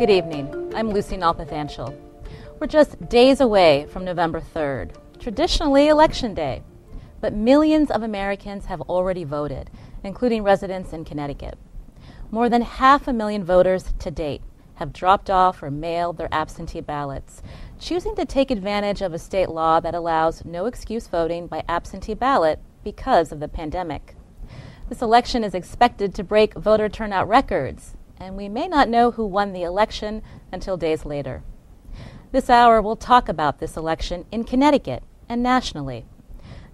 Good evening. I'm Lucy Nalpathanchil. We're just days away from November 3rd, traditionally Election Day. But millions of Americans have already voted, including residents in Connecticut. More than 500,000 voters to date have dropped off or mailed their absentee ballots, choosing to take advantage of a state law that allows no excuse voting by absentee ballot because of the pandemic. This election is expected to break voter turnout records, and we may not know who won the election until days later. This hour, we'll talk about this election in Connecticut and nationally.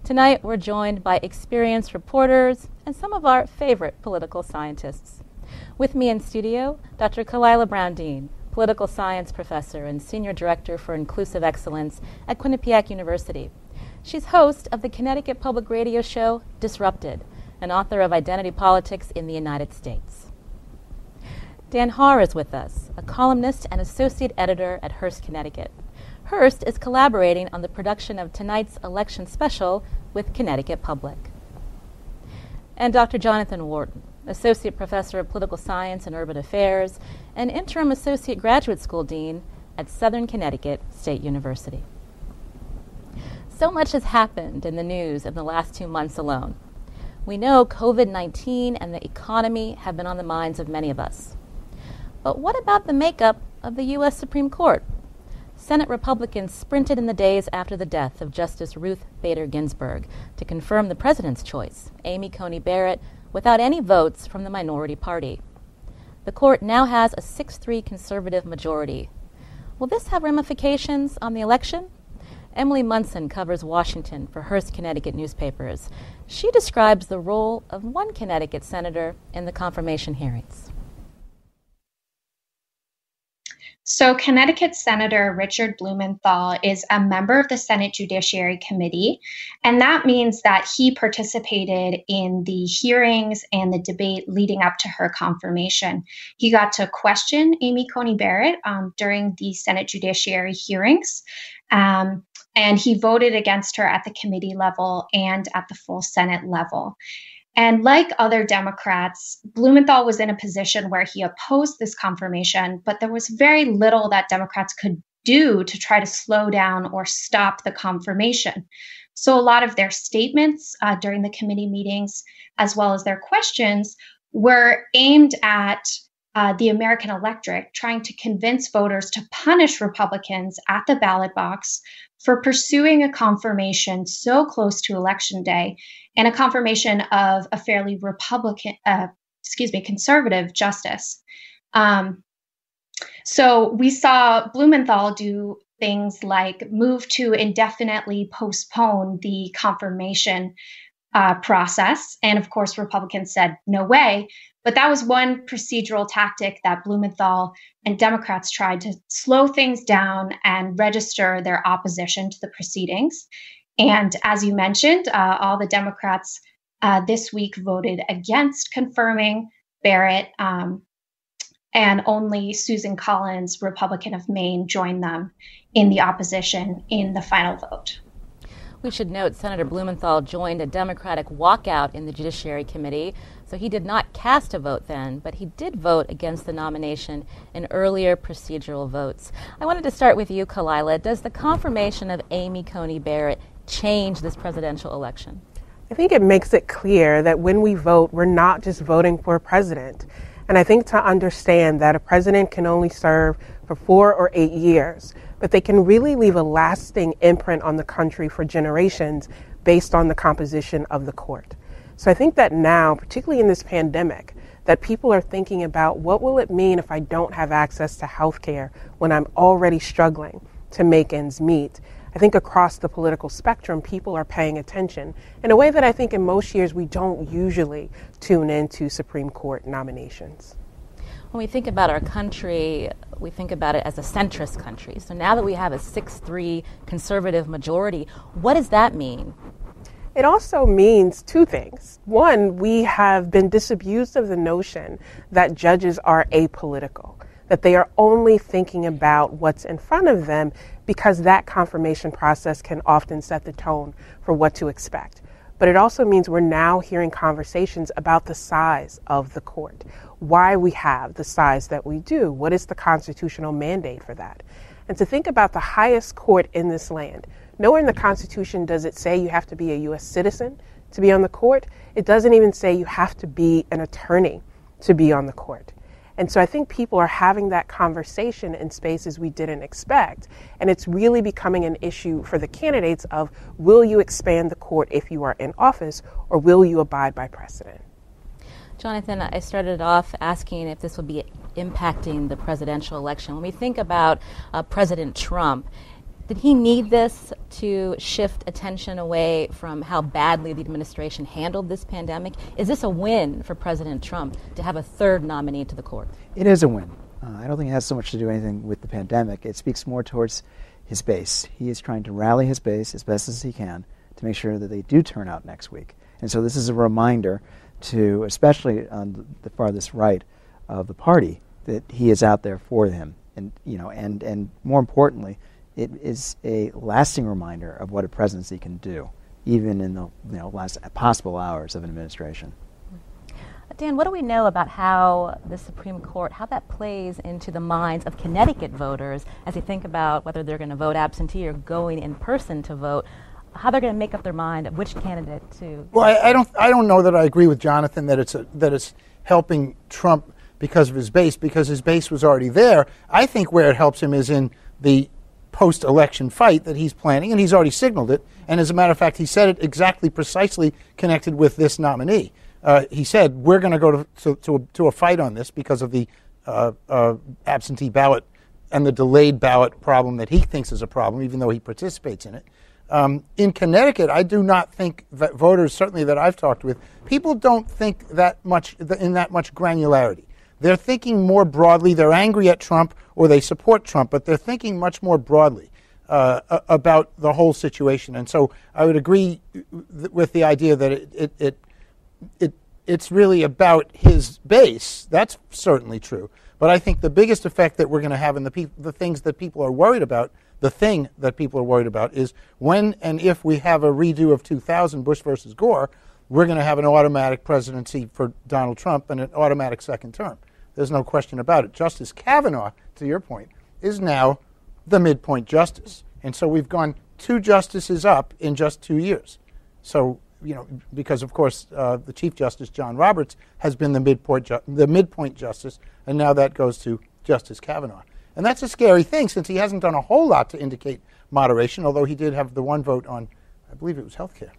Tonight, we're joined by experienced reporters and some of our favorite political scientists. With me in studio, Dr. Khalilah Brown-Dean, political science professor and senior director for inclusive excellence at Quinnipiac University. She's host of the Connecticut public radio show Disrupted, and author of Identity Politics in the United States. Dan Haar is with us, a columnist and associate editor at Hearst Connecticut. Hearst is collaborating on the production of tonight's election special with Connecticut Public. And Dr. Jonathan Wharton, associate professor of political science and urban affairs, and interim associate graduate school dean at Southern Connecticut State University. So much has happened in the news in the last 2 months alone. We know COVID-19 and the economy have been on the minds of many of us. But what about the makeup of the U.S. Supreme Court? Senate Republicans sprinted in the days after the death of Justice Ruth Bader Ginsburg to confirm the president's choice, Amy Coney Barrett, without any votes from the minority party. The court now has a 6-3 conservative majority. Will this have ramifications on the election? Emilie Munson covers Washington for Hearst Connecticut newspapers. She describes the role of one Connecticut senator in the confirmation hearings. So Connecticut Senator Richard Blumenthal is a member of the Senate Judiciary Committee, and that means that he participated in the hearings and the debate leading up to her confirmation. He got to question Amy Coney Barrett during the Senate Judiciary hearings, and he voted against her at the committee level and at the full Senate level. And like other Democrats, Blumenthal was in a position where he opposed this confirmation, but there was very little that Democrats could do to try to slow down or stop the confirmation. So a lot of their statements during the committee meetings, as well as their questions, were aimed at the American electorate, trying to convince voters to punish Republicans at the ballot box for pursuing a confirmation so close to Election Day, and a confirmation of a fairly conservative justice. So we saw Blumenthal do things like move to indefinitely postpone the confirmation process. And of course, Republicans said, no way. But that was one procedural tactic that Blumenthal and Democrats tried to slow things down and register their opposition to the proceedings. And as you mentioned, all the Democrats this week voted against confirming Barrett, and only Susan Collins, Republican of Maine, joined them in the opposition in the final vote. We should note Senator Blumenthal joined a Democratic walkout in the Judiciary Committee, so he did not cast a vote then, but he did vote against the nomination in earlier procedural votes. I wanted to start with you, Khalilah. Does the confirmation of Amy Coney Barrett change this presidential election? I think it makes it clear that when we vote, we're not just voting for a president. And I think to understand that a president can only serve for 4 or 8 years, but they can really leave a lasting imprint on the country for generations based on the composition of the court. So I think that now, particularly in this pandemic, that people are thinking about what will it mean if I don't have access to health care when I'm already struggling to make ends meet. I think across the political spectrum, people are paying attention in a way that I think in most years we don't usually tune into Supreme Court nominations. When we think about our country, we think about it as a centrist country. So now that we have a 6-3 conservative majority, what does that mean? It also means two things. One, we have been disabused of the notion that judges are apolitical, that they are only thinking about what's in front of them, because that confirmation process can often set the tone for what to expect. but it also means we're now hearing conversations about the size of the court, why we have the size that we do, what is the constitutional mandate for that. And to think about the highest court in this land, nowhere in the Constitution does it say you have to be a U.S. citizen to be on the court. It doesn't even say you have to be an attorney to be on the court. And so I think people are having that conversation in spaces we didn't expect. And it's really becoming an issue for the candidates of, will you expand the court if you are in office, or will you abide by precedent? Jonathan, I started off asking if this would be impacting the presidential election. When we think about President Trump, did he need this to shift attention away from how badly the administration handled this pandemic? Is this a win for President Trump to have a third nominee to the court? It is a win. I don't think it has so much to do anything with the pandemic. It speaks more towards his base. He is trying to rally his base as best as he can to make sure that they do turn out next week. And so this is a reminder to, especially on the farthest right of the party, that he is out there for them. And, and more importantly, it is a lasting reminder of what a presidency can do, even in the last possible hours of an administration. Dan, what do we know about how the Supreme Court, how that plays into the minds of Connecticut voters as they think about whether they're going to vote absentee or going in person to vote, how they're going to make up their mind of which candidate to? Well, I don't know that I agree with Jonathan that it's helping Trump because of his base, because his base was already there. I think where it helps him is in the post-election fight that he's planning, and he's already signaled it. And as a matter of fact, he said it exactly, precisely connected with this nominee. He said, we're going to go to a fight on this because of the absentee ballot and the delayed ballot problem that he thinks is a problem, even though he participates in it. In Connecticut, I do not think that voters, certainly that I've talked with, people don't think that much in that much granularity. They're thinking more broadly. They're angry at Trump or they support Trump, but they're thinking much more broadly about the whole situation. And so I would agree with the idea that it's really about his base. That's certainly true. But I think the biggest effect that we're going to have in the things that people are worried about, the thing that people are worried about is when and if we have a redo of 2000, Bush versus Gore, we're going to have an automatic presidency for Donald Trump and an automatic second term. There's no question about it. Justice Kavanaugh, to your point, is now the midpoint justice. And so we've gone 2 justices up in just 2 years. So, because, of course, the Chief Justice, John Roberts, has been the midpoint justice, and now that goes to Justice Kavanaugh. And that's a scary thing, since he hasn't done a whole lot to indicate moderation, although he did have the one vote on, I believe it was health care.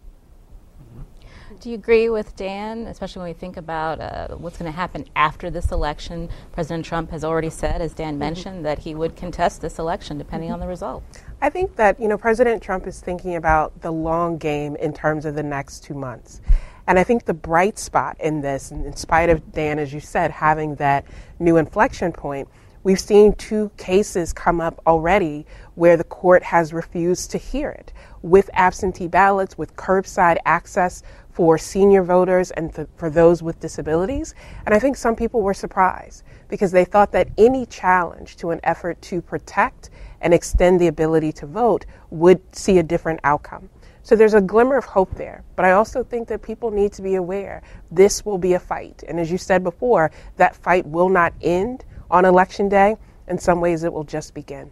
Do you agree with Dan, especially when we think about what's going to happen after this election? President Trump has already said, as Dan mentioned, that he would contest this election depending on the result. I think that, President Trump is thinking about the long game in terms of the next 2 months. And I think the bright spot in this, in spite of Dan, as you said, having that new inflection point, we've seen 2 cases come up already where the court has refused to hear it, with absentee ballots, with curbside access for senior voters and for those with disabilities. And I think some people were surprised because they thought that any challenge to an effort to protect and extend the ability to vote would see a different outcome. So there's a glimmer of hope there. But I also think that people need to be aware this will be a fight. And as you said before, that fight will not end on Election Day. In some ways, it will just begin.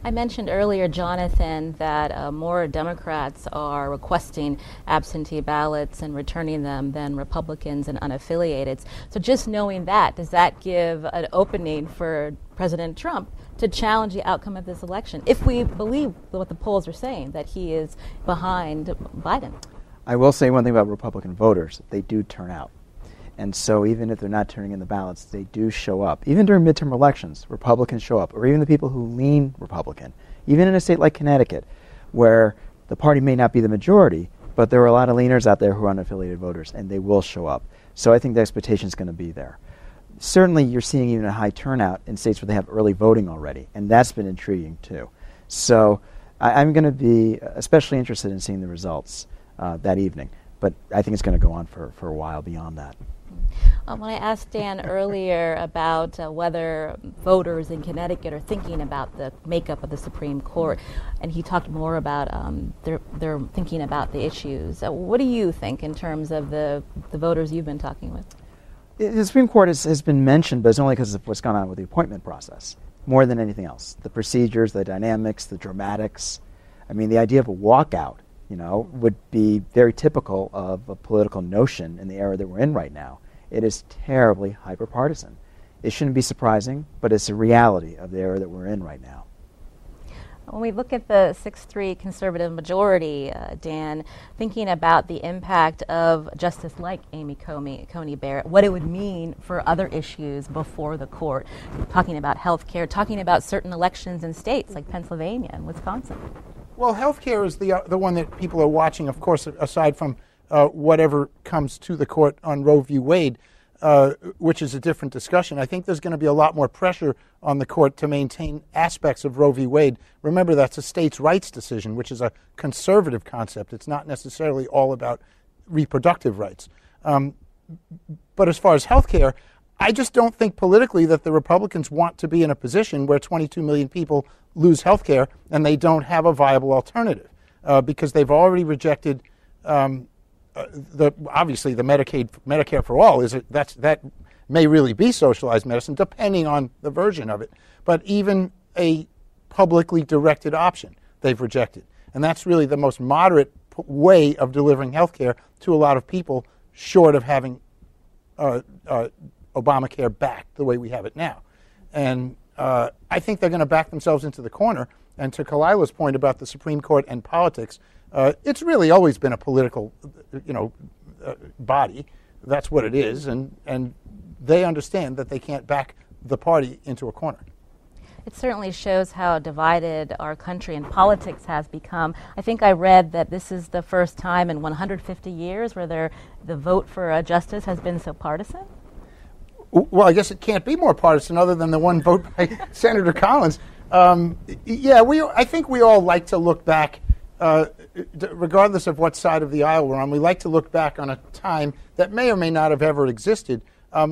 I mentioned earlier, Jonathan, that more Democrats are requesting absentee ballots and returning them than Republicans and unaffiliated. So just knowing that, does that give an opening for President Trump to challenge the outcome of this election, if we believe what the polls are saying, that he is behind Biden? I will say one thing about Republican voters. They do turn out. And so even if they're not turning in the ballots, they do show up. Even during midterm elections, Republicans show up, or even the people who lean Republican. Even in a state like Connecticut, where the party may not be the majority, but there are a lot of leaners out there who are unaffiliated voters, and they will show up. So I think the expectation is going to be there. Certainly you're seeing even a high turnout in states where they have early voting already, and that's been intriguing too. So I'm going to be especially interested in seeing the results that evening. But I think it's going to go on for a while beyond that. When I asked Dan earlier about whether voters in Connecticut are thinking about the makeup of the Supreme Court, and he talked more about they're thinking about the issues. What do you think in terms of the voters you've been talking with? The Supreme Court has been mentioned, but it's only because of what's gone on with the appointment process, more than anything else. The procedures, the dynamics, the dramatics. I mean, the idea of a walkout, would be very typical of a political notion in the era that we're in right now. It is terribly hyper-partisan. It shouldn't be surprising, but it's a reality of the era that we're in right now. When we look at the 6-3 conservative majority, Dan, thinking about the impact of justice like Amy Coney Barrett, what it would mean for other issues before the court, talking about health care, talking about certain elections in states like Pennsylvania and Wisconsin. Well, health care is the one that people are watching, of course, aside from whatever comes to the court on Roe v. Wade, which is a different discussion. I think there's going to be a lot more pressure on the court to maintain aspects of Roe v. Wade. Remember, that's a states' rights decision, which is a conservative concept. It's not necessarily all about reproductive rights. But as far as health care, I just don't think politically that the Republicans want to be in a position where 22 million people lose health care and they don't have a viable alternative because they've already rejected obviously the Medicare for all that may really be socialized medicine, depending on the version of it. But even a publicly directed option, they've rejected, and that's really the most moderate way of delivering health care to a lot of people, short of having Obamacare back the way we have it now. And I think they're going to back themselves into the corner. And to Khalilah's point about the Supreme Court and politics, it's really always been a political, body. That's what it is, and they understand that they can't back the party into a corner. It certainly shows how divided our country and politics has become. I think I read that this is the first time in 150 years where the vote for justice has been so partisan. Well, I guess it can't be more partisan other than the one vote by Senator Collins. I think we all like to look back, regardless of what side of the aisle we're on. We like to look back on a time that may or may not have ever existed.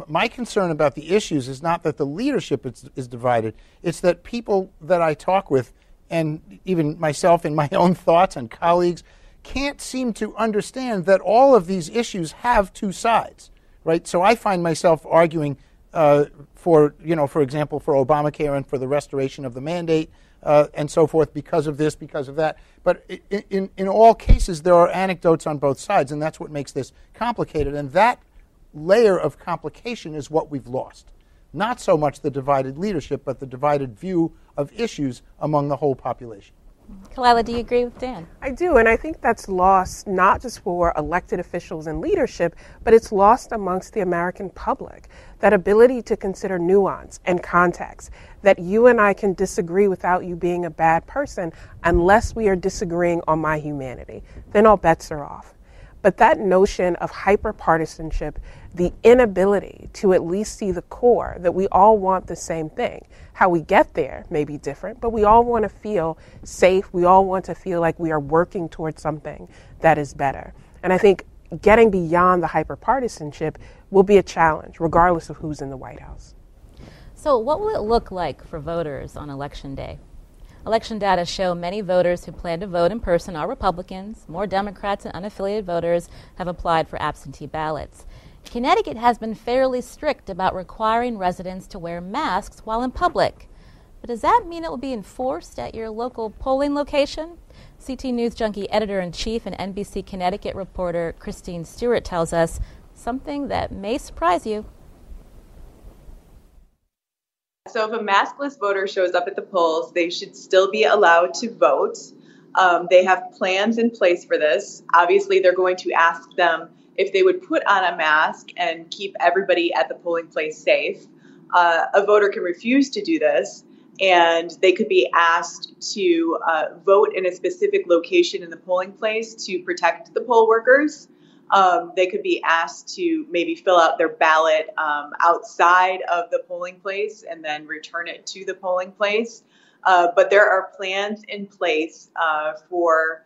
My concern about the issues is not that the leadership is divided. It's that people that I talk with, and even myself in my own thoughts and colleagues, can't seem to understand that all of these issues have two sides, right? So I find myself arguing for example, for Obamacare and for the restoration of the mandate and so forth because of this, because of that. But in all cases, there are anecdotes on both sides, and that's what makes this complicated. And that layer of complication is what we've lost. Not so much the divided leadership, but the divided view of issues among the whole population. Khalilah, do you agree with Dan? I do, and I think that's lost not just for elected officials and leadership, but it's lost amongst the American public. That ability to consider nuance and context, that you and I can disagree without you being a bad person unless we are disagreeing on my humanity. Then all bets are off. But that notion of hyper-partisanship, the inability to at least see the core, that we all want the same thing. How we get there may be different, but we all want to feel safe. We all want to feel like we are working towards something that is better. And I think getting beyond the hyper-partisanship will be a challenge, regardless of who's in the White House. So what will it look like for voters on Election Day? Election data show many voters who plan to vote in person are Republicans. More Democrats and unaffiliated voters have applied for absentee ballots. Connecticut has been fairly strict about requiring residents to wear masks while in public. But does that mean it will be enforced at your local polling location? CT News Junkie editor-in-chief and NBC Connecticut reporter Christine Stuart tells us something that may surprise you. So if a maskless voter shows up at the polls, they should still be allowed to vote. They have plans in place for this. Obviously, they're going to ask them if they would put on a mask and keep everybody at the polling place safe. A voter can refuse to do this, and they could be asked to vote in a specific location in the polling place to protect the poll workers. They could be asked to maybe fill out their ballot outside of the polling place and then return it to the polling place. But there are plans in place for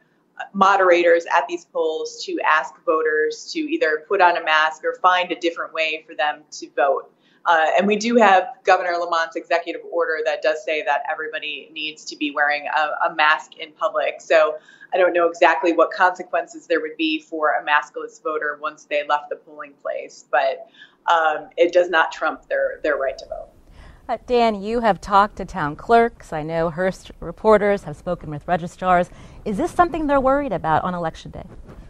moderators at these polls to ask voters to either put on a mask or find a different way for them to vote. And we do have Governor Lamont's executive order that does say that everybody needs to be wearing a mask in public. So I don't know exactly what consequences there would be for a maskless voter once they left the polling place, but it does not trump their right to vote. Dan, you have talked to town clerks. I know Hearst reporters have spoken with registrars. Is this something they're worried about on Election Day?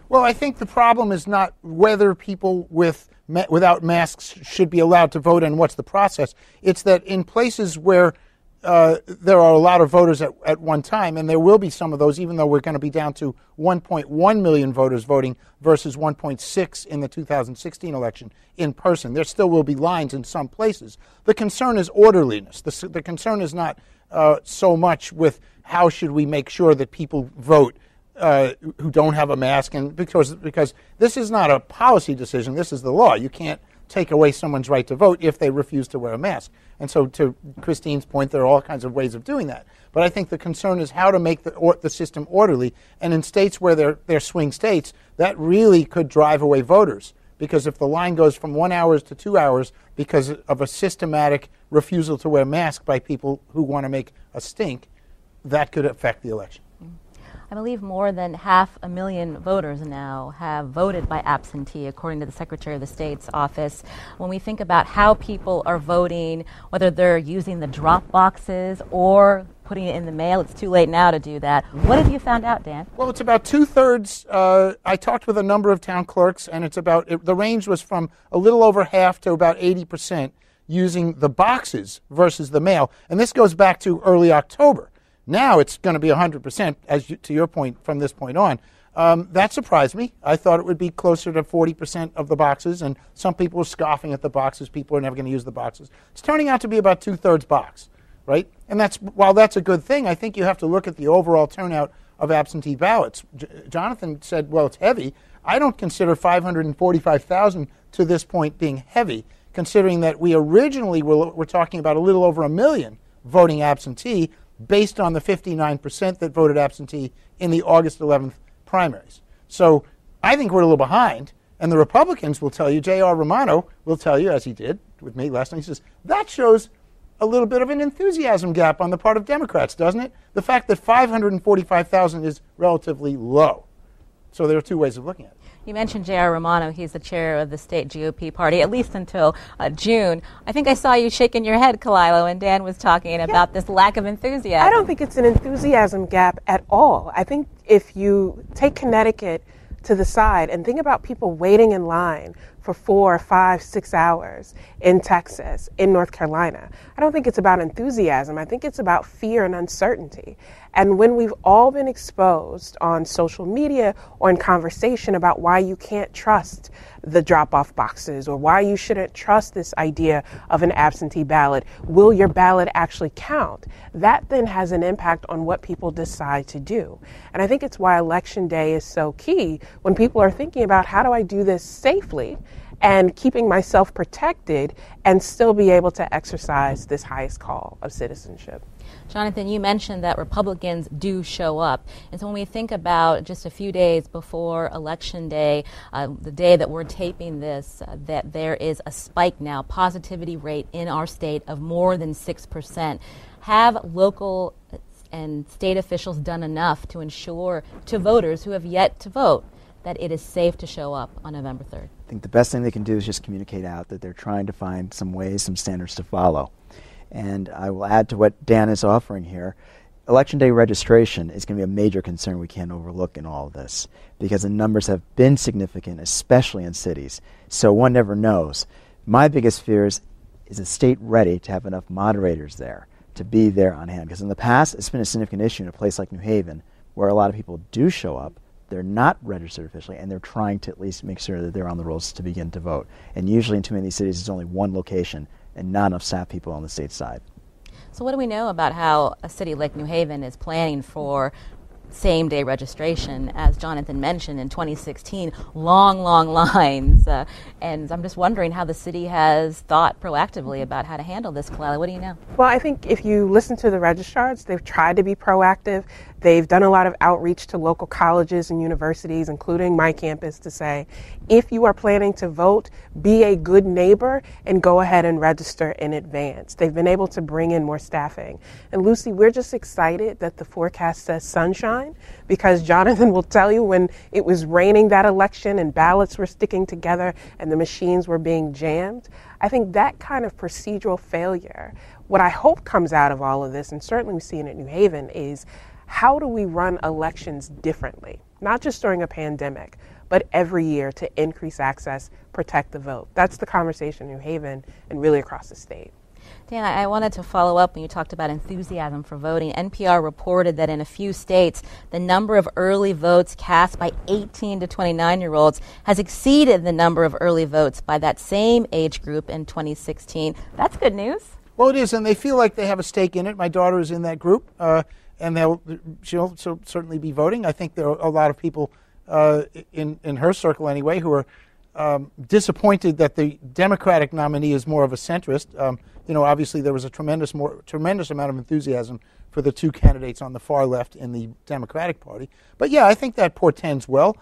Well, I think the problem is not whether people without masks should be allowed to vote and what's the process. It's that in places where there are a lot of voters at one time, and there will be some of those, even though we're going to be down to 1.1 million voters voting versus 1.6 in the 2016 election in person. There still will be lines in some places. The concern is orderliness. The concern is not so much with how should we make sure that people vote who don't have a mask, and because this is not a policy decision, this is the law. You can't take away someone's right to vote if they refuse to wear a mask. And so to Christine's point, there are all kinds of ways of doing that. But I think the concern is how to make the system orderly. And in states where they're swing states, that really could drive away voters. Because if the line goes from 1 hour to 2 hours because of a systematic refusal to wear masks by people who want to make a stink, that could affect the election. I believe more than 500,000 voters now have voted by absentee, according to the Secretary of the State's office. When we think about how people are voting, whether they're using the drop boxes or putting it in the mail, it's too late now to do that. What have you found out, Dan? Well, it's about 2/3. I talked with a number of town clerks, and the range was from a little over half to about 80% using the boxes versus the mail. And this goes back to early October. Now it's going to be 100%, to your point, from this point on. That surprised me. I thought it would be closer to 40% of the boxes, and some people were scoffing at the boxes. People are never going to use the boxes. It's turning out to be about 2/3 box, right? And while that's a good thing, I think you have to look at the overall turnout of absentee ballots. Jonathan said, well, it's heavy. I don't consider 545,000 to this point being heavy, considering that we originally were talking about a little over 1 million voting absentee, based on the 59% that voted absentee in the August 11th primaries. So I think we're a little behind, and the Republicans will tell you, J.R. Romano will tell you, as he did with me last night, he says, that shows a little bit of an enthusiasm gap on the part of Democrats, doesn't it? The fact that 545,000 is relatively low. So there are two ways of looking at it. You mentioned J.R. Romano. He's the chair of the state GOP party, at least until June. I think I saw you shaking your head, Khalilah, when Dan was talking about this lack of enthusiasm. I don't think it's an enthusiasm gap at all. I think if you take Connecticut to the side and think about people waiting in line for 4, 5, 6 hours in Texas, in North Carolina, I don't think it's about enthusiasm. I think it's about fear and uncertainty. And when we've all been exposed on social media or in conversation about why you can't trust the drop-off boxes or why you shouldn't trust this idea of an absentee ballot, will your ballot actually count? That then has an impact on what people decide to do. And I think it's why Election Day is so key when people are thinking about how do I do this safely and keeping myself protected and still be able to exercise this highest call of citizenship. Jonathan, you mentioned that Republicans do show up. And so when we think about just a few days before Election Day, the day that we're taping this, that there is a spike now, positivity rate in our state of more than 6%. Have local and state officials done enough to ensure to voters who have yet to vote that it is safe to show up on November 3rd? I think the best thing they can do is just communicate out that they're trying to find some ways, some standards to follow. And I will add to what Dan is offering here. Election Day registration is going to be a major concern we can't overlook in all of this, because the numbers have been significant, especially in cities. So one never knows. My biggest fear is the state ready to have enough moderators there, to be there on hand? Because in the past, it's been a significant issue in a place like New Haven, where a lot of people do show up. They're not registered officially, and they're trying to at least make sure that they're on the rolls to begin to vote. And usually in too many cities, it's only one location and not enough staff people on the state side. So what do we know about how a city like New Haven is planning for same-day registration? As Jonathan mentioned, in 2016, long lines. And I'm just wondering how the city has thought proactively about how to handle this. Khalilah, what do you know? Well, I think if you listen to the registrars, they've tried to be proactive. They've done a lot of outreach to local colleges and universities, including my campus, to say, if you are planning to vote, be a good neighbor and go ahead and register in advance. They've been able to bring in more staffing. And Lucy, we're just excited that the forecast says sunshine, because Jonathan will tell you when it was raining that election and ballots were sticking together and the machines were being jammed. I think that kind of procedural failure, what I hope comes out of all of this, and certainly we see it at New Haven, is how do we run elections differently, not just during a pandemic, but every year to increase access, protect the vote. That's the conversation in New Haven and really across the state. Dan, I wanted to follow up when you talked about enthusiasm for voting. NPR reported that in a few states, the number of early votes cast by 18 to 29-year-olds has exceeded the number of early votes by that same age group in 2016. That's good news. Well, it is, and they feel like they have a stake in it. My daughter is in that group, and she'll certainly be voting. I think there are a lot of people in her circle anyway who are disappointed that the Democratic nominee is more of a centrist. Obviously there was a tremendous amount of enthusiasm for the two candidates on the far left in the Democratic Party. But yeah, I think that portends well.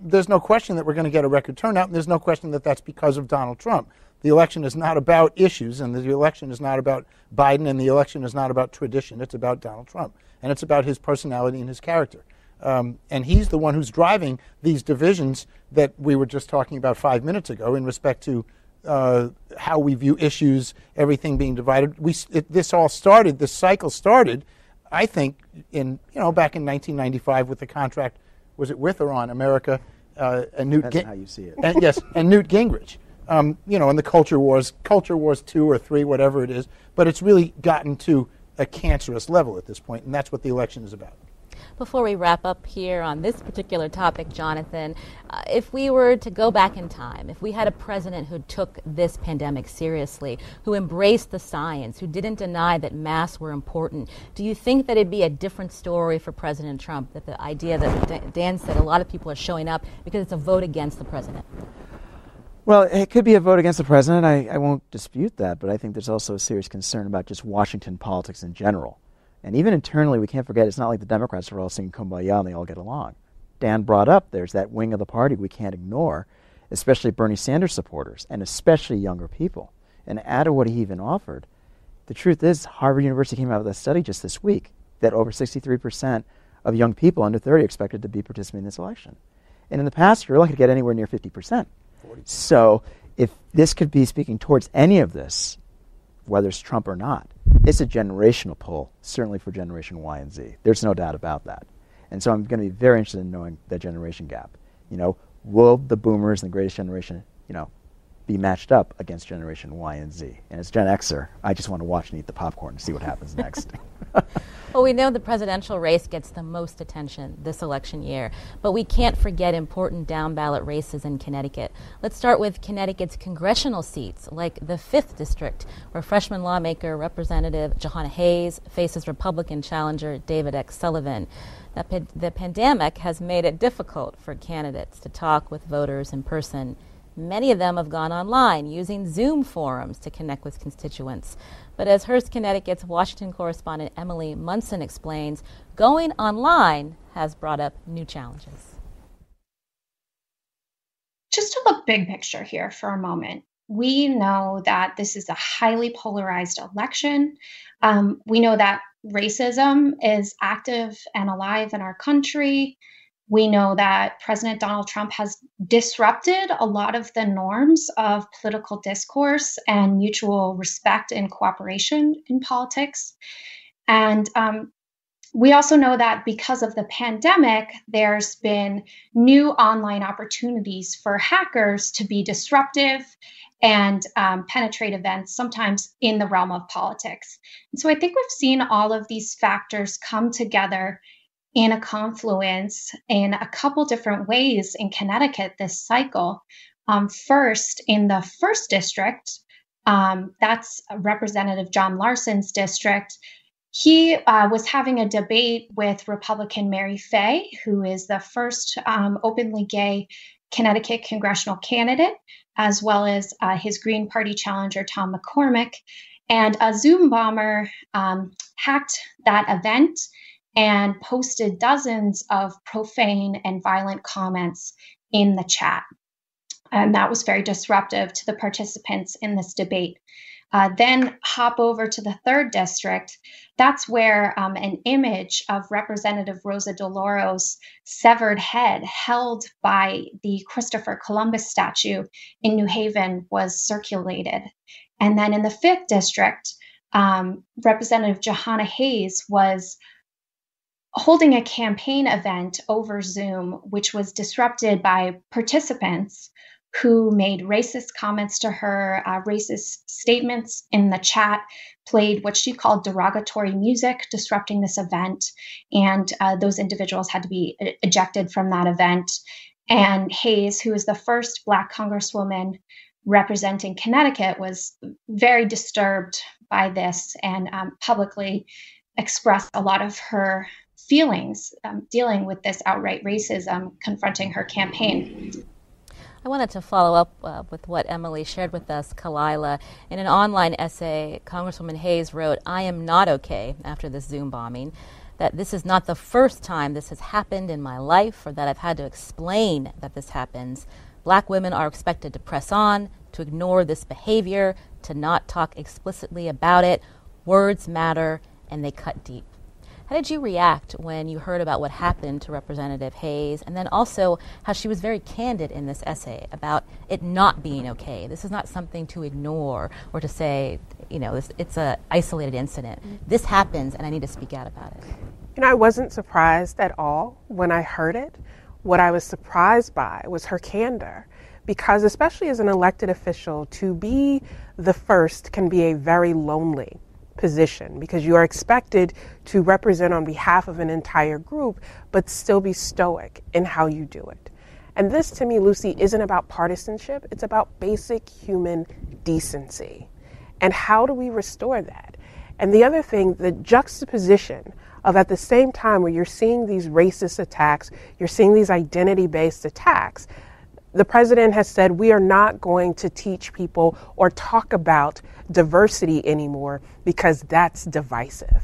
There's no question that we're going to get a record turnout, and there's no question that that's because of Donald Trump. The election is not about issues, and the election is not about Biden, and the election is not about tradition. It's about Donald Trump, and it's about his personality and his character. And he's the one who's driving these divisions that we were just talking about 5 minutes ago in respect to how we view issues, everything being divided. This cycle started, I think, back in 1995 with the contract, was it with or on America? And Newt Depends on how you see it. and Newt Gingrich. And the culture wars 2 or 3, whatever it is. But it's really gotten to a cancerous level at this point, and that's what the election is about. Before we wrap up here on this particular topic, Jonathan, if we were to go back in time, if we had a president who took this pandemic seriously, who embraced the science, who didn't deny that masks were important, do you think that it'd be a different story for President Trump, that the idea that Dan said a lot of people are showing up because it's a vote against the president? Well, it could be a vote against the president. I won't dispute that, but I think there's also a serious concern about just Washington politics in general. And even internally, we can't forget, it's not like the Democrats are all singing Kumbaya and they all get along. Dan brought up there's that wing of the party we can't ignore, especially Bernie Sanders supporters, and especially younger people. And add to what he even offered, the truth is Harvard University came out with a study just this week that over 63% of young people under 30 are expected to be participating in this election. And in the past, you're lucky to get anywhere near 50%. So if this could be speaking towards any of this, whether it's Trump or not, it's a generational pull, certainly for Generation Y and Z. There's no doubt about that. And so I'm going to be very interested in knowing that generation gap. Will the boomers and the greatest generation, be matched up against Generation Y and Z? And as Gen Xer, I just want to watch and eat the popcorn and see what happens next. Well, we know the presidential race gets the most attention this election year, but we can't forget important down-ballot races in Connecticut. Let's start with Connecticut's congressional seats, like the 5th District, where freshman lawmaker Representative Johanna Hayes faces Republican challenger David X. Sullivan. The pandemic has made it difficult for candidates to talk with voters in person. Many of them have gone online using Zoom forums to connect with constituents. But as Hearst Connecticut's Washington correspondent Emilie Munson explains, going online has brought up new challenges. Just to look big picture here for a moment, we know that this is a highly polarized election. We know that racism is active and alive in our country. We know that President Donald Trump has disrupted a lot of the norms of political discourse and mutual respect and cooperation in politics. And we also know that because of the pandemic, there's been new online opportunities for hackers to be disruptive and penetrate events, sometimes in the realm of politics. And so I think we've seen all of these factors come together in a confluence in a couple different ways in Connecticut this cycle. First, in the 1st District, that's Representative John Larson's district. He was having a debate with Republican Mary Fay, who is the first openly gay Connecticut congressional candidate, as well as his Green Party challenger, Tom McCormick. And a Zoom bomber hacked that event and posted dozens of profane and violent comments in the chat. And that was very disruptive to the participants in this debate. Then hop over to the 3rd district. That's where an image of Representative Rosa DeLauri's severed head held by the Christopher Columbus statue in New Haven was circulated. And then in the 5th district, Representative Jahana Hayes was holding a campaign event over Zoom, which was disrupted by participants who made racist comments to her, racist statements in the chat, played what she called derogatory music, disrupting this event. And those individuals had to be ejected from that event. And Hayes, who is the first Black Congresswoman representing Connecticut, was very disturbed by this and publicly expressed a lot of her feelings dealing with this outright racism confronting her campaign. I wanted to follow up with what Emilie shared with us, Khalilah. In an online essay, Congresswoman Hayes wrote, "I am not okay after this Zoom bombing, that this is not the first time this has happened in my life or that I've had to explain that this happens. Black women are expected to press on, to ignore this behavior, to not talk explicitly about it. Words matter, and they cut deep." How did you react when you heard about what happened to Representative Hayes, and then also how she was very candid in this essay about it not being okay? This is not something to ignore or to say, it's an isolated incident. This happens, and I need to speak out about it. I wasn't surprised at all when I heard it. What I was surprised by was her candor, because especially as an elected official, to be the first can be a very lonely position, because you are expected to represent on behalf of an entire group, but still be stoic in how you do it. And this, to me, Lucy, isn't about partisanship. It's about basic human decency. And how do we restore that? And the other thing, the juxtaposition of at the same time where you're seeing these racist attacks, you're seeing these identity-based attacks, the president has said we are not going to teach people or talk about diversity anymore because that's divisive.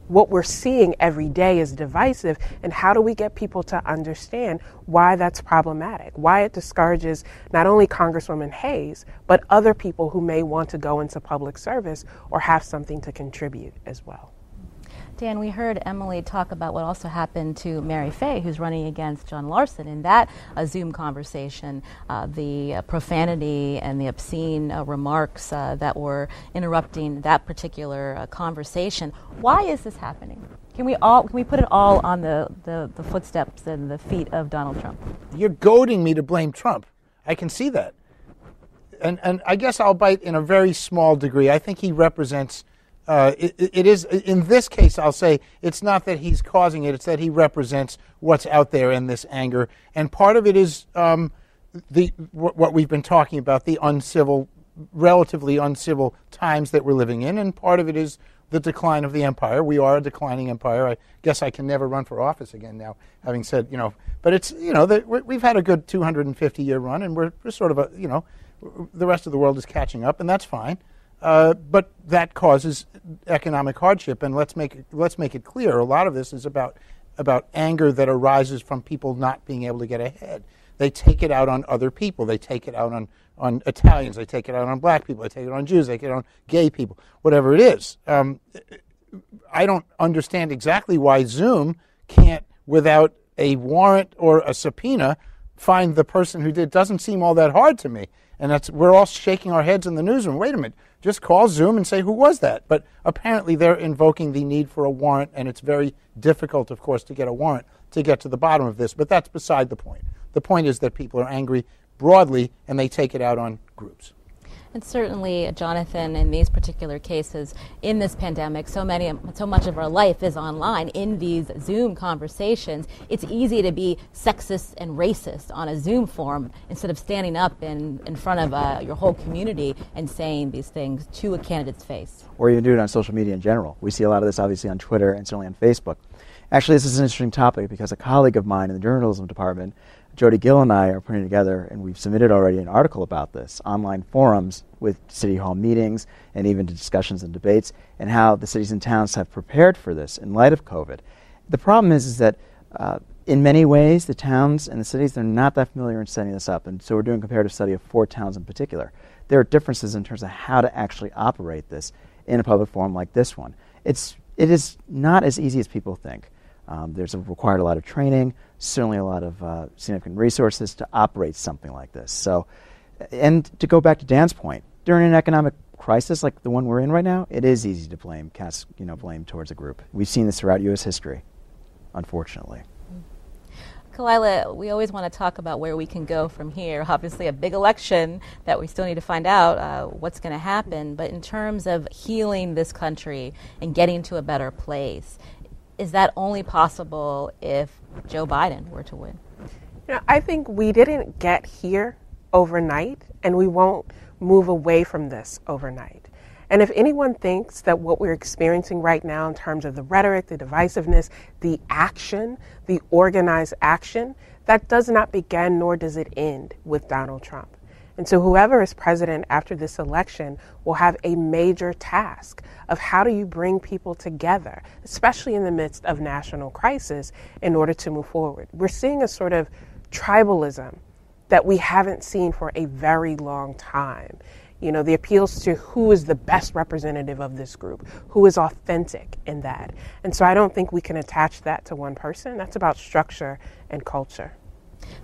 What we're seeing every day is divisive, and how do we get people to understand why that's problematic, why it discourages not only Congresswoman Hayes, but other people who may want to go into public service or have something to contribute as well. Dan, we heard Emilie talk about what also happened to Mary Fay, who's running against John Larson. In that Zoom conversation, the profanity and the obscene remarks that were interrupting that particular conversation. Why is this happening? Can we put it all on the footsteps and the feet of Donald Trump? You're goading me to blame Trump. I can see that. And I guess I'll bite in a very small degree. I think he represents it is, in this case, I'll say, it's not that he's causing it, it's that he represents what's out there in this anger. And part of it is what we've been talking about, the relatively uncivil times that we're living in, and part of it is the decline of the empire. We are a declining empire. I guess I can never run for office again now, having said, but it's, we've had a good 250-year run, and we're sort of the rest of the world is catching up, and that's fine. But that causes economic hardship, and let's make it clear. A lot of this is about anger that arises from people not being able to get ahead. They take it out on other people. They take it out on Italians. They take it out on black people. They take it on Jews. They take it on gay people. Whatever it is. I don't understand exactly why Zoom can't, without a warrant or a subpoena, find the person who did. It doesn't seem all that hard to me. And we're all shaking our heads in the newsroom. Wait a minute. Just call Zoom and say, who was that? But apparently they're invoking the need for a warrant, and it's very difficult, of course, to get a warrant to get to the bottom of this. But that's beside the point. The point is that people are angry broadly, and they take it out on groups. And certainly, Jonathan, in these particular cases, in this pandemic, so much of our life is online in these Zoom conversations. It's easy to be sexist and racist on a Zoom forum instead of standing up in front of your whole community and saying these things to a candidate's face. Or even do it on social media in general. We see a lot of this obviously on Twitter and certainly on Facebook. Actually, this is an interesting topic because a colleague of mine in the journalism department, Jody Gill, and I are putting together, and we've submitted already an article about this, online forums with City Hall meetings and even to discussions and debates, and how the cities and towns have prepared for this in light of COVID. the problem is that in many ways, the towns and the cities, they're not that familiar in setting this up. And so we're doing a comparative study of 4 towns in particular. There are differences in terms of how to actually operate this in a public forum like this one. It is not as easy as people think. There's required a lot of training, certainly a lot of significant resources to operate something like this. So, and to go back to Dan's point, during an economic crisis like the one we're in right now, it is easy to cast blame towards a group. We've seen this throughout U.S. history, unfortunately. Khalilah, we always want to talk about where we can go from here. Obviously, a big election that we still need to find out what's going to happen. But in terms of healing this country and getting to a better place, is that only possible if Joe Biden were to win? I think we didn't get here overnight, and we won't move away from this overnight. And if anyone thinks that what we're experiencing right now in terms of the rhetoric, the divisiveness, the action, the organized action, that does not begin nor does it end with Donald Trump. And so whoever is president after this election will have a major task of how do you bring people together, especially in the midst of national crisis, in order to move forward. We're seeing a sort of tribalism that we haven't seen for a very long time. The appeals to who is the best representative of this group, who is authentic in that. And so I don't think we can attach that to one person. That's about structure and culture.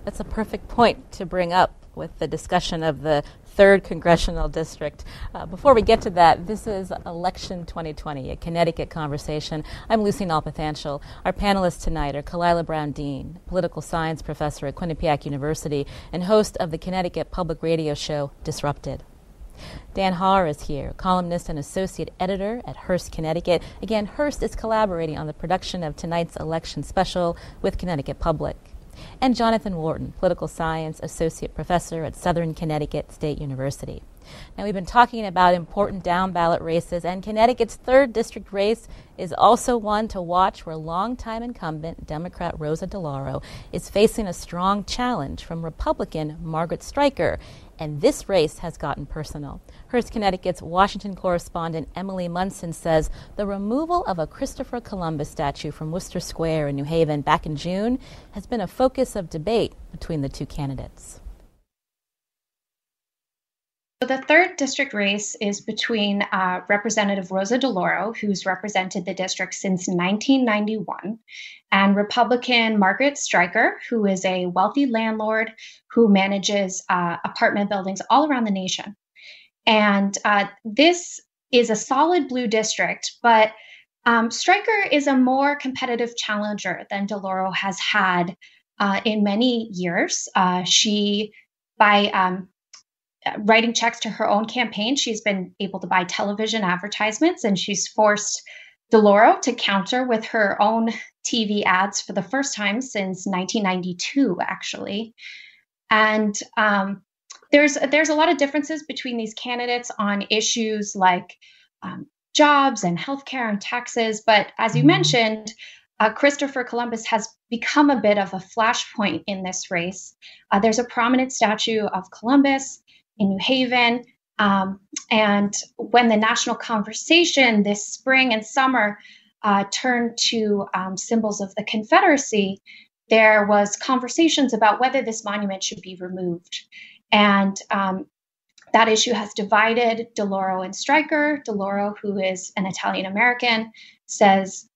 That's a perfect point to bring up with the discussion of the 3rd Congressional District. Before we get to that, this is Election 2020, a Connecticut conversation. I'm Lucy Nalpathanchil. Our panelists tonight are Khalilah Brown-Dean, political science professor at Quinnipiac University and host of the Connecticut public radio show Disrupted. Dan Haar is here, columnist and associate editor at Hearst Connecticut. Again, Hearst is collaborating on the production of tonight's election special with Connecticut Public. And Jonathan Wharton, political science associate professor at Southern Connecticut State University. Now, we've been talking about important down-ballot races, and Connecticut's 3rd district race is also one to watch where longtime incumbent Democrat Rosa DeLauro is facing a strong challenge from Republican Margaret Stryker. And this race has gotten personal. Hearst Connecticut's Washington correspondent Emilie Munson says the removal of a Christopher Columbus statue from Worcester Square in New Haven back in June has been a focus of debate between the 2 candidates. So the 3rd district race is between Representative Rosa DeLauro, who's represented the district since 1991, and Republican Margaret Stryker, who is a wealthy landlord who manages apartment buildings all around the nation. And this is a solid blue district, but Stryker is a more competitive challenger than DeLauro has had in many years. By writing checks to her own campaign, she's been able to buy television advertisements, and she's forced DeLauro to counter with her own TV ads for the first time since 1992, actually. And there's a lot of differences between these candidates on issues like jobs and healthcare and taxes. But as you mentioned, Christopher Columbus has become a bit of a flashpoint in this race. There's a prominent statue of Columbus in New Haven. And when the national conversation this spring and summer turned to symbols of the Confederacy, there was conversations about whether this monument should be removed. And that issue has divided DeLauro and Stryker. DeLauro, who is an Italian American, says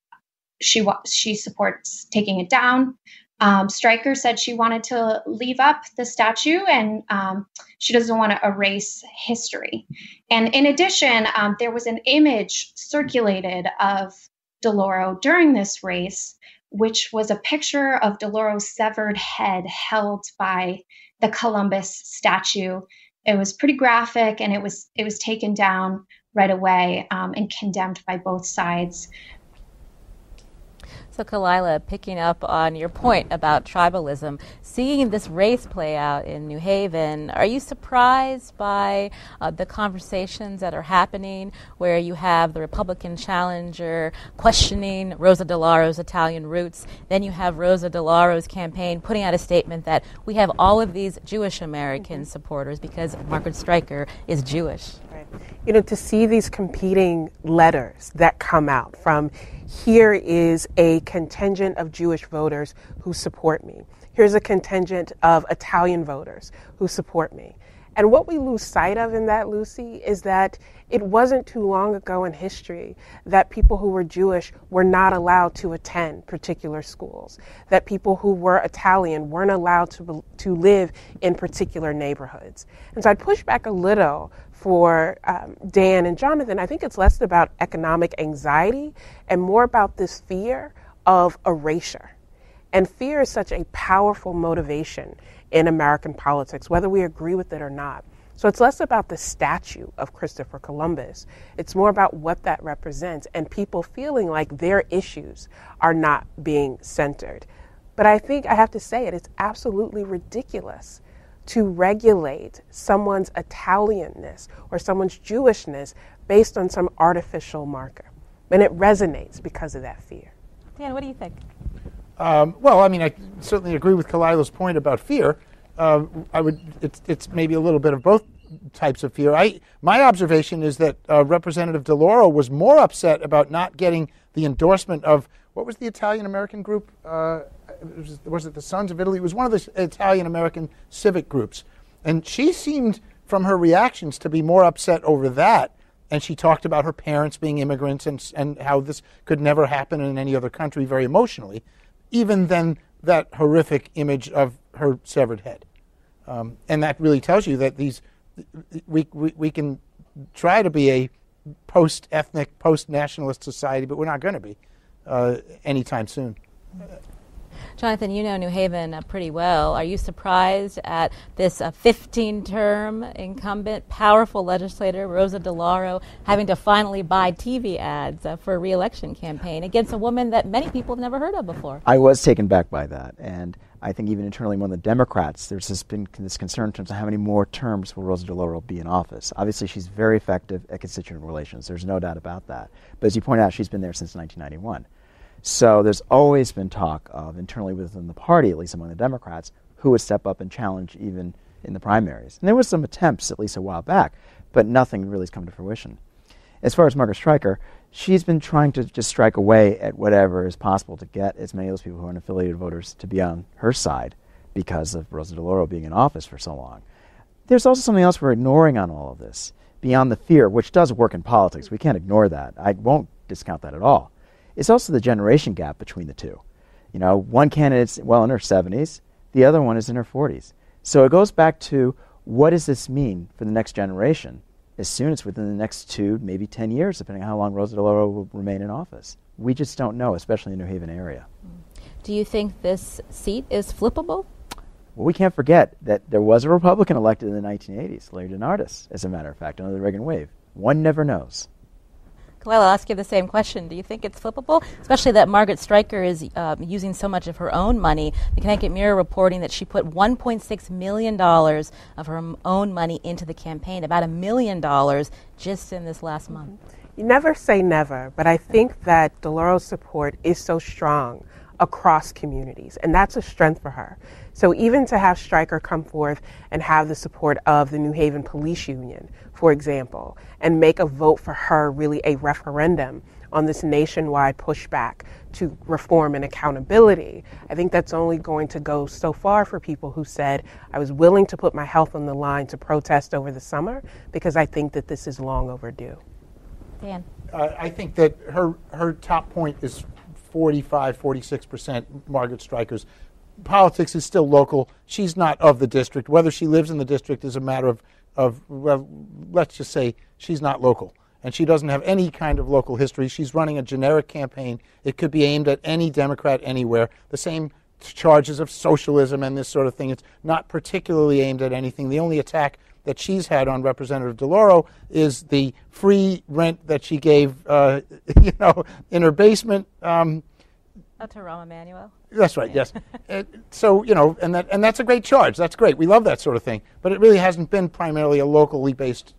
she supports taking it down. Stryker said she wanted to leave up the statue, and she doesn't want to erase history. And in addition, there was an image circulated of DeLauro during this race, which was a picture of DeLauro's severed head held by the Columbus statue. It was pretty graphic, and it was taken down right away and condemned by both sides. So Khalilah, picking up on your point about tribalism, seeing this race play out in New Haven, are you surprised by the conversations that are happening where you have the Republican challenger questioning Rosa DeLauro's Italian roots, then you have Rosa DeLauro's campaign putting out a statement that we have all of these Jewish American supporters because Margaret Stryker is Jewish? Right. to see these competing letters that come out from, here is a contingent of Jewish voters who support me. Here's a contingent of Italian voters who support me. And what we lose sight of in that, Lucy, is that it wasn't too long ago in history that people who were Jewish were not allowed to attend particular schools, that people who were Italian weren't allowed to live in particular neighborhoods. And so I'd push back a little for Dan and Jonathan. I think it's less about economic anxiety and more about this fear of erasure. And fear is such a powerful motivation in American politics, whether we agree with it or not. So it's less about the statue of Christopher Columbus. It's more about what that represents and people feeling like their issues are not being centered. But I think I have to say it's absolutely ridiculous to regulate someone's Italianness or someone's Jewishness based on some artificial marker. And it resonates because of that fear. Dan, what do you think? Well, I mean, I certainly agree with Khalilah's point about fear. It's maybe a little bit of both types of fear. My observation is that Representative DeLauro was more upset about not getting the endorsement of, what was the Italian-American group? Was it the Sons of Italy? It was one of the Italian-American civic groups. And she seemed, from her reactions, to be more upset over that. And she talked about her parents being immigrants and how this could never happen in any other country very emotionally, even than that horrific image of her severed head. And that really tells you that we can try to be a post-ethnic, post-nationalist society, but we're not going to be anytime soon. Jonathan, you know New Haven pretty well. Are you surprised at this 15-term incumbent, powerful legislator, Rosa DeLauro, having to finally buy TV ads for a re-election campaign against a woman that many people have never heard of before? I was taken back by that, and I think even internally among the Democrats, there's been this concern in terms of how many more terms will Rosa DeLauro be in office. Obviously, she's very effective at constituent relations. There's no doubt about that. But as you point out, she's been there since 1991. So there's always been talk of, internally within the party, at least among the Democrats, who would step up and challenge even in the primaries. And there was some attempts, at least a while back, but nothing really has come to fruition. As far as Margaret Stryker, she's been trying to just strike away at whatever is possible to get as many of those people who are unaffiliated voters to be on her side because of Rosa DeLauro being in office for so long. There's also something else we're ignoring on all of this, beyond the fear, which does work in politics. We can't ignore that. I won't discount that at all. It's also the generation gap between the two. One candidate's well in her 70s, the other one is in her 40s. So it goes back to, what does this mean for the next generation? As soon as within the next 2, maybe 10 years, depending on how long Rosa DeLauro will remain in office. We just don't know, especially in the New Haven area. Do you think this seat is flippable? Well, we can't forget that there was a Republican elected in the 1980s, Larry DeNardis, as a matter of fact, under the Reagan wave. One never knows. Khalilah, I'll ask you the same question. Do you think it's flippable? Especially that Margaret Stryker is using so much of her own money. The Connecticut Mirror reporting that she put $1.6 million of her own money into the campaign, about $1 million just in this last month. You never say never, but I think that DeLauro's support is so strong across communities, and that's a strength for her. So even to have Stryker come forth and have the support of the New Haven Police Union, for example, and make a vote for her really a referendum on this nationwide pushback to reform and accountability, I think that's only going to go so far for people who said, I was willing to put my health on the line to protest over the summer because I think that this is long overdue. Dan? I think that her top point is 46% Margaret Stryker's. Politics is still local. She's not of the district. Whether she lives in the district is a matter of well, let's just say she's not local. And she doesn't have any kind of local history. She's running a generic campaign. It could be aimed at any Democrat anywhere. The same charges of socialism and this sort of thing. It's not particularly aimed at anything. The only attack that she's had on Representative DeLauro is the free rent that she gave, in her basement. To Rahm Emanuel. That's right. Yes. So and that's a great charge. That's great. We love that sort of thing. But it really hasn't been primarily a locally based